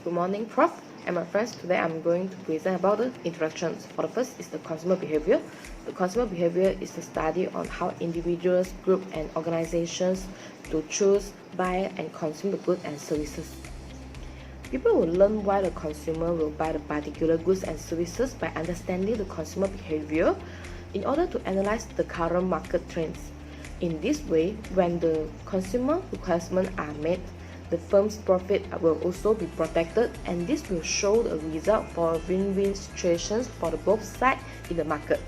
Good morning, Prof. And my friends, today I'm going to present about the introductions. For the first is the consumer behavior. The consumer behavior is the study on how individuals, groups, and organizations to choose, buy, and consume the goods and services. People will learn why the consumer will buy the particular goods and services by understanding the consumer behavior in order to analyze the current market trends. In this way, when the consumer requirements are met, the firm's profit will also be protected, and this will show the result for win-win situations for the both sides in the market.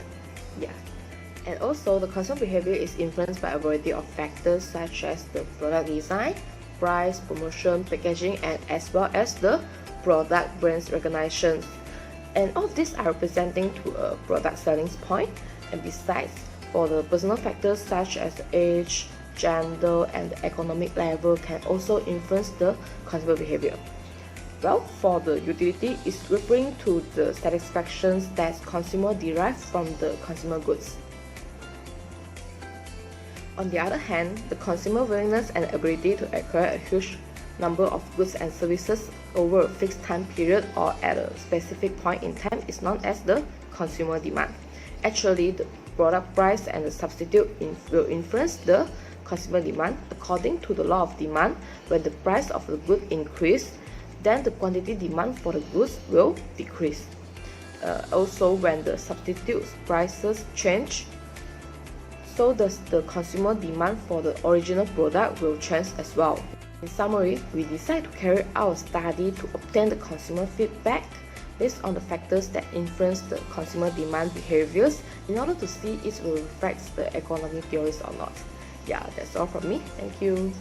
And also the consumer behavior is influenced by a variety of factors such as the product design, price, promotion, packaging, and as well as the product brand recognition. And all of these are representing to a product selling point. And besides, for the personal factors such as age, gender, and the economic level can also influence the consumer behavior. Well, for the utility, it's referring to the satisfactions that consumer derive from the consumer goods. On the other hand, the consumer willingness and ability to acquire a huge number of goods and services over a fixed time period or at a specific point in time is known as the consumer demand. Actually, the product price and the substitute will influence the consumer demand according to the law of demand. When the price of the good increase, then the quantity demand for the goods will decrease. Also, when the substitute prices change, so does the consumer demand for the original product will change as well. In summary, we decide to carry out a study to obtain the consumer feedback based on the factors that influence the consumer demand behaviors in order to see if it will reflect the economic theories or not. That's all from me. Thank you.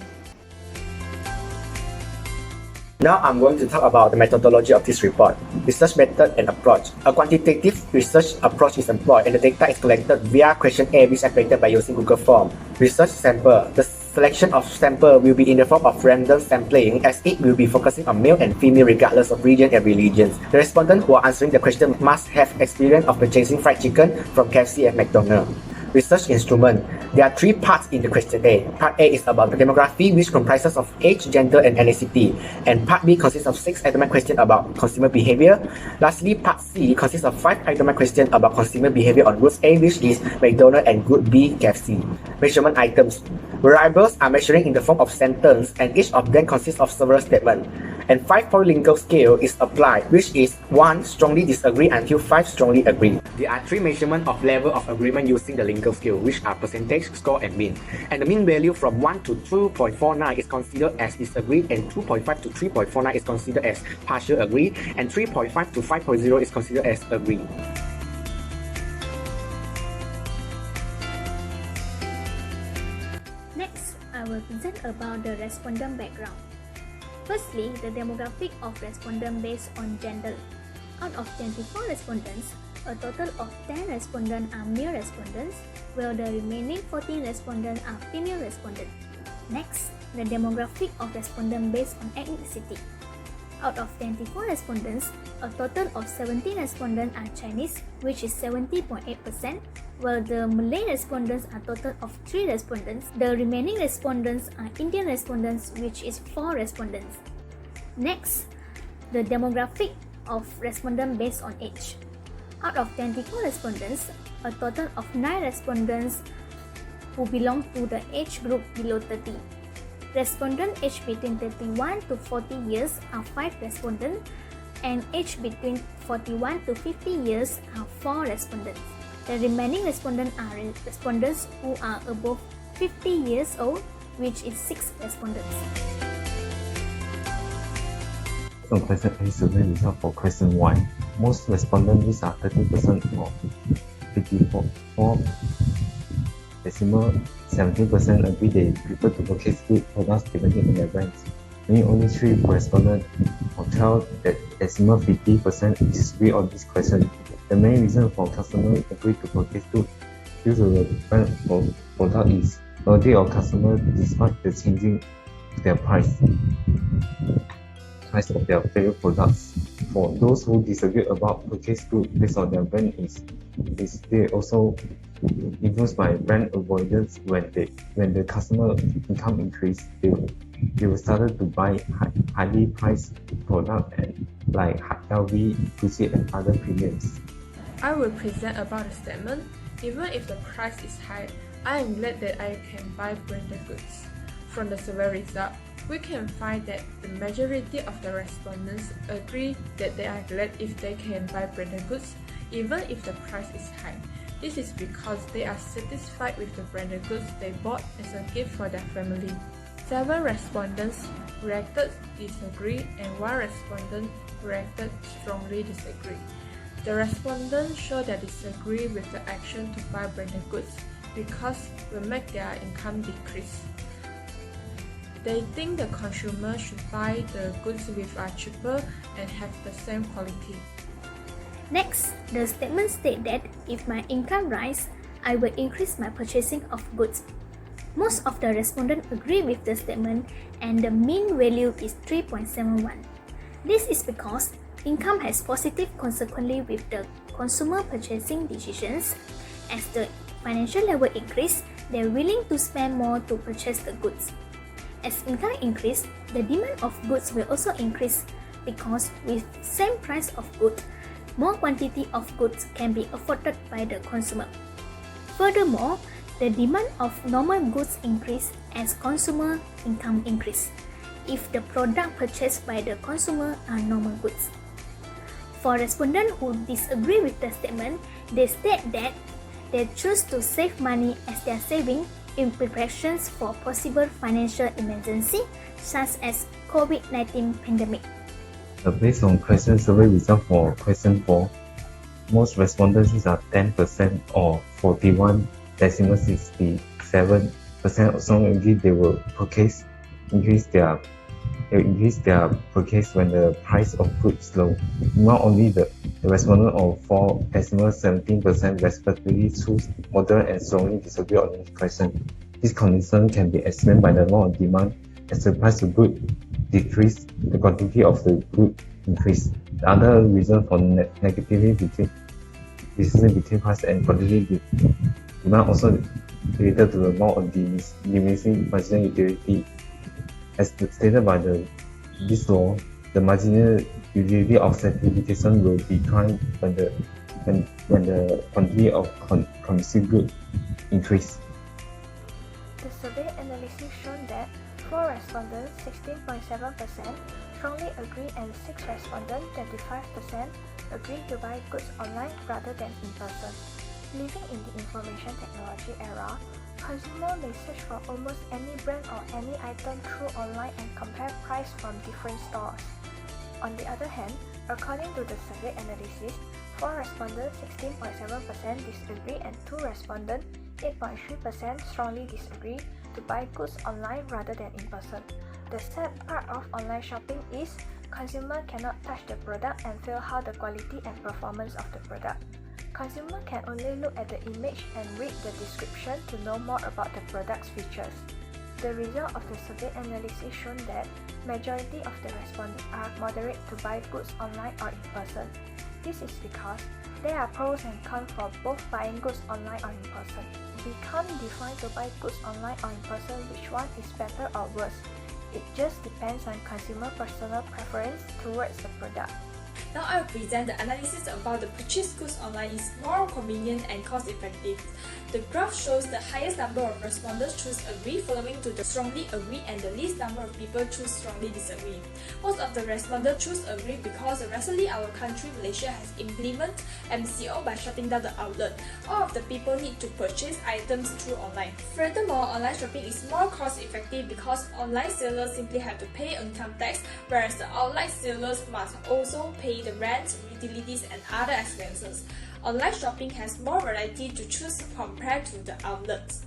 Now I'm going to talk about the methodology of this report. Research method and approach. A quantitative research approach is employed and the data is collected via question A, which is operated by using Google Form. Research sample. The selection of sample will be in the form of random sampling, as it will be focusing on male and female regardless of region and religions. The respondents who are answering the question must have experience of purchasing fried chicken from KFC and McDonald's. Research instrument. There are three parts in the question A. Part A is about the demography, which comprises of age, gender, and ethnicity. And Part B consists of 6 item questions about consumer behavior. Lastly, Part C consists of 5 item questions about consumer behavior on goods A, which is McDonald's, and good B, KFC. Measurement items. Variables are measuring in the form of sentence, and each of them consists of several statements. And 5-point Likert scale is applied, which is 1 strongly disagree until 5 strongly agree. There are 3 measurements of level of agreement using the Likert scale, which are percentage, score, and mean. And the mean value from 1 to 2.49 is considered as disagree, and 2.5 to 3.49 is considered as partial agree, and 3.5 to 5.0 is considered as agree. Next, I will present about the respondent background. Firstly, the demographic of respondent based on gender. Out of 24 respondents, a total of 10 respondents are male respondents, while the remaining 14 respondents are female respondents. Next, the demographic of respondent based on ethnicity. Out of 24 respondents, a total of 17 respondents are Chinese, which is 70.8%, while the Malay respondents are total of 3 respondents. The remaining respondents are Indian respondents, which is 4 respondents. Next, the demographic of respondent based on age. Out of 24 respondents, a total of 9 respondents who belong to the age group below 30. Respondents aged between 31 to 40 years are 5 respondents, and aged between 41 to 50 years are 4 respondents. The remaining respondents are respondents who are above 50 years old, which is 6 respondents. On question A survey result for question 1, most respondents are 30% or 54 decimal, 17% agree they prefer to purchase good products depending on their brands. Only 3 respondents or 12 that decimal 50% disagree on this question. The main reason for customers agree to purchase good due to the brand or product is early or customer despite the changing their price of their favorite products. For those who disagree about purchase good based on their brand is they also influenced by brand avoidance. When the customer income increase, they they will started to buy highly priced product and like LV, Gucci and other premiums. I will present about the statement. Even if the price is high, I am glad that I can buy branded goods. From the survey result, we can find that the majority of the respondents agree that they are glad if they can buy branded goods, even if the price is high. This is because they are satisfied with the branded goods they bought as a gift for their family. 7 respondents reacted disagree and 1 respondent reacted strongly disagree. The respondents show that disagree with the action to buy branded goods because it will make their income decrease. They think the consumer should buy the goods which are cheaper and have the same quality. Next, the statement states that if my income rises, I will increase my purchasing of goods. Most of the respondents agree with the statement and the mean value is 3.71. This is because income has positive consequently with the consumer purchasing decisions. As the financial level increase, they are willing to spend more to purchase the goods. As income increase, the demand of goods will also increase because with same price of goods, more quantity of goods can be afforded by the consumer. Furthermore, the demand of normal goods increase as consumer income increase if the product purchased by the consumer are normal goods. For respondents who disagree with the statement, they state that they choose to save money as they are saving in preparations for possible financial emergency such as COVID-19 pandemic. Based on question survey result for question 4, most respondents are 10% or 41.67% strongly agree they will increase their purchase when the price of goods is low. Not only the respondent of 4.17% respectively choose moderate and strongly disagree on this question. This concern can be explained by the law of demand. As the price of goods decrease, the quantity of the good increase. The other reason for negativity between price and quantity demand also related to the law of diminishing marginal utility. As stated by this law, the marginal utility of certification will decline when the quantity of consumer goods increase. The survey analysis shown that 4 respondents, 16.7%, strongly agree and 6 respondents, 25%, agree to buy goods online rather than in person. Living in the information technology era, consumers may search for almost any brand or any item through online and compare price from different stores. On the other hand, according to the survey analysis, 4 respondents, 16.7% disagree and 2 respondents, 8.3% strongly disagree to buy goods online rather than in person. The sad part of online shopping is consumer cannot touch the product and feel how the quality and performance of the product. Consumer can only look at the image and read the description to know more about the product's features. The result of the survey analysis shown that majority of the respondents are moderate to buy goods online or in person. This is because there are pros and cons for both buying goods online or in person. We can't define to buy goods online or in person which one is better or worse. It just depends on consumer personal preference towards the product. Now I will present the analysis about the purchase goods online is more convenient and cost effective. The graph shows the highest number of respondents choose agree following to the strongly agree and the least number of people choose strongly disagree. Most of the respondents choose agree because recently our country Malaysia has implemented MCO by shutting down the outlet. All of the people need to purchase items through online. Furthermore, online shopping is more cost effective because online sellers simply have to pay income tax, whereas the outlet sellers must also pay the rent, utilities and other expenses. Online shopping has more variety to choose compared to the outlets.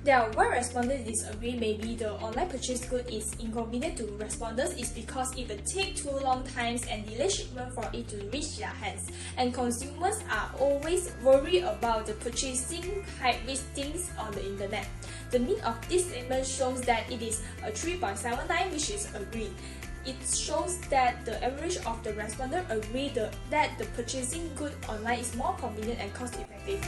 There are one respondent disagree maybe the online purchase good is inconvenient to respondents is because it will take too long times and delay shipment for it to reach their hands, and consumers are always worried about the purchasing high-risk things on the internet. The mean of this statement shows that it is a 3.79, which is agree. It shows that the average of the respondents agree that the purchasing good online is more convenient and cost effective.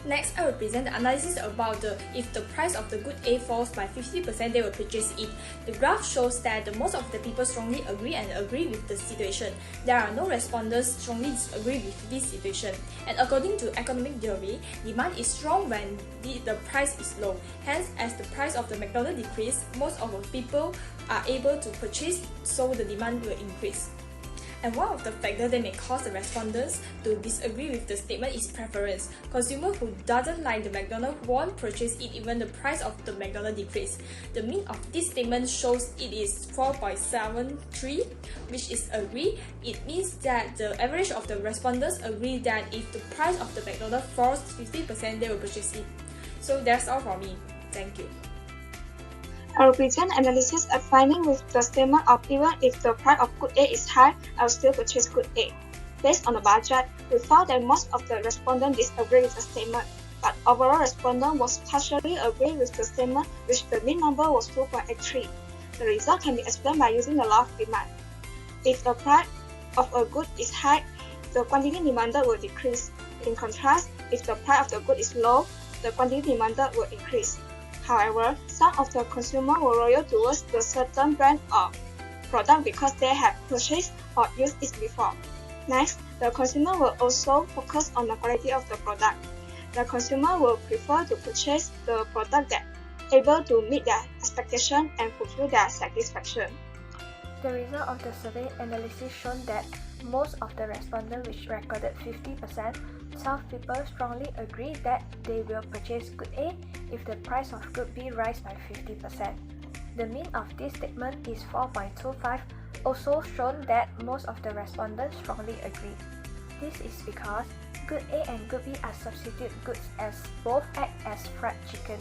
Next, I will present the analysis about if the price of the good A falls by 50%, they will purchase it. The graph shows that most of the people strongly agree with the situation. There are no respondents strongly disagree with this situation. And according to economic theory, demand is strong when the price is low. Hence, as the price of the McDonald's decrease, most of the people are able to purchase, so the demand will increase. And one of the factors that may cause the respondents to disagree with the statement is preference. Consumer who doesn't like the McDonald's won't purchase it even the price of the McDonald's decrease. The mean of this statement shows it is 4.73, which is agree. It means that the average of the respondents agree that if the price of the McDonald's falls 50%, they will purchase it. So that's all for me. Thank you. I will present analysis of finding with the statement of even if the price of good A is high, I will still purchase good A. Based on the budget, we found that most of the respondents disagree with the statement, but overall respondent was partially agree with the statement, which the mean number was 2.83. The result can be explained by using the law of demand. If the price of a good is high, the quantity demanded will decrease. In contrast, if the price of the good is low, the quantity demanded will increase. However, some of the consumers were loyal towards the certain brand or product because they have purchased or used it before. Next, the consumer will also focus on the quality of the product. The consumer will prefer to purchase the product that is able to meet their expectation and fulfill their satisfaction. The result of the survey analysis shown that most of the respondents, which recorded 50%, some people strongly agree that they will purchase good A if the price of good B rise by 50%. The mean of this statement is 4.25, also shown that most of the respondents strongly agree. This is because good A and good B are substitute goods as both act as fried chicken.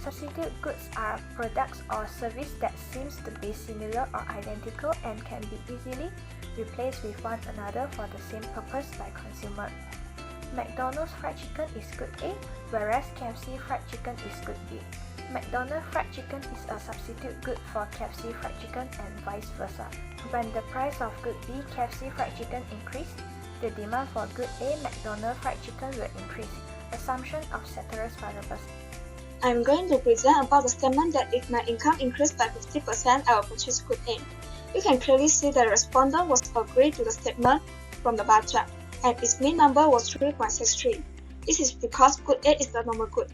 Substitute goods are products or services that seems to be similar or identical and can be easily replaced with one another for the same purpose by consumer. McDonald's fried chicken is good A, whereas KFC fried chicken is good B. McDonald's fried chicken is a substitute good for KFC fried chicken and vice versa. When the price of good B KFC fried chicken increase, the demand for good A McDonald's fried chicken will increase. Assumption of ceteris paribus. I am going to present about the statement that if my income increased by 50%, I will purchase good A. You can clearly see the respondent was agree to the statement from the budget, and its mean number was 3.63. This is because good A is the normal good.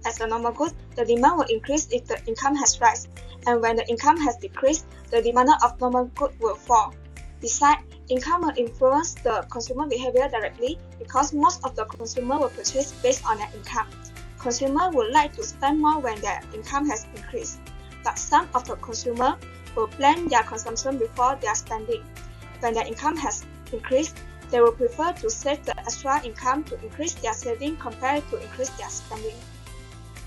As a normal good, the demand will increase if the income has risen, and when the income has decreased, the demand of normal good will fall. Besides, income will influence the consumer behavior directly because most of the consumer will purchase based on their income. Consumers would like to spend more when their income has increased, but some of the consumers will plan their consumption before their spending. When their income has increased, they will prefer to save the extra income to increase their saving compared to increase their spending.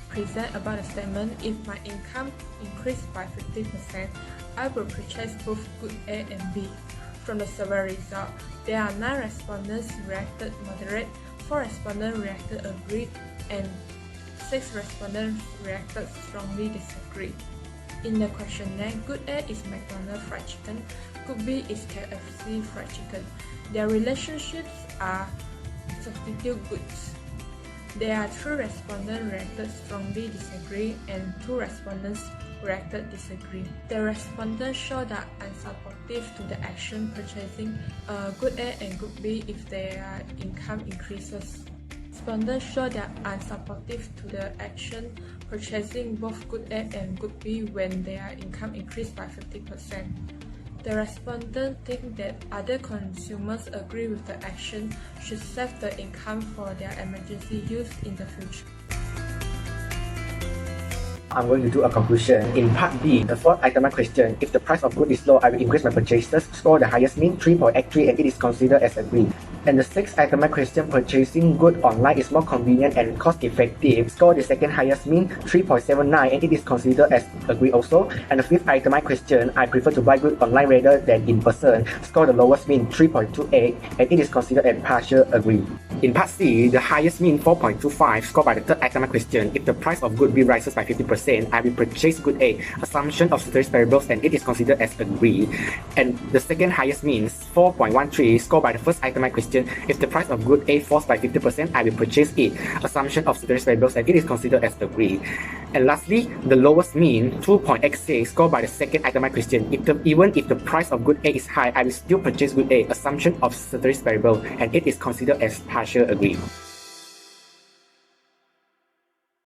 Present about the statement, if my income increased by 50%, I will purchase both good A and B. From the survey result, there are 9 respondents reacted moderate, 4 respondents reacted agree, and 6 respondents reacted strongly disagree. In the questionnaire, good A is McDonald's fried chicken, good B is KFC fried chicken. Their relationships are substitute goods. There are 3 respondents reacted strongly disagree and 2 respondents reacted disagree. The respondents show that unsupportive to the action purchasing good A and good B if their income increases. Respondents show that unsupportive to the action purchasing both good A and good B when their income increased by 50%. The respondents think that other consumers agree with the action should save the income for their emergency use in the future. I'm going to do a conclusion. In part B, the 4th itemized question, if the price of good is low, I will increase my purchases, score the highest mean 3.83 and it is considered as agreed. And the 6th itemized question, purchasing good online is more convenient and cost effective, score the second highest mean 3.79 and it is considered as agreed also. And the 5th itemized question, I prefer to buy good online rather than in person, score the lowest mean 3.28 and it is considered as partial agreed. In part C, the highest mean 4.25 scored by the third item question. If the price of good B rises by 50%, I will purchase good A. Assumption of ceteris paribus and it is considered as agree. And the second highest means 4.13 scored by the first item question. If the price of good A falls by 50%, I will purchase it. Assumption of ceteris paribus and it is considered as agree. And lastly, the lowest mean 2.86 scored by the second item question. Even if the price of good A is high, I will still purchase good A. Assumption of ceteris paribus and it is considered as partial agree.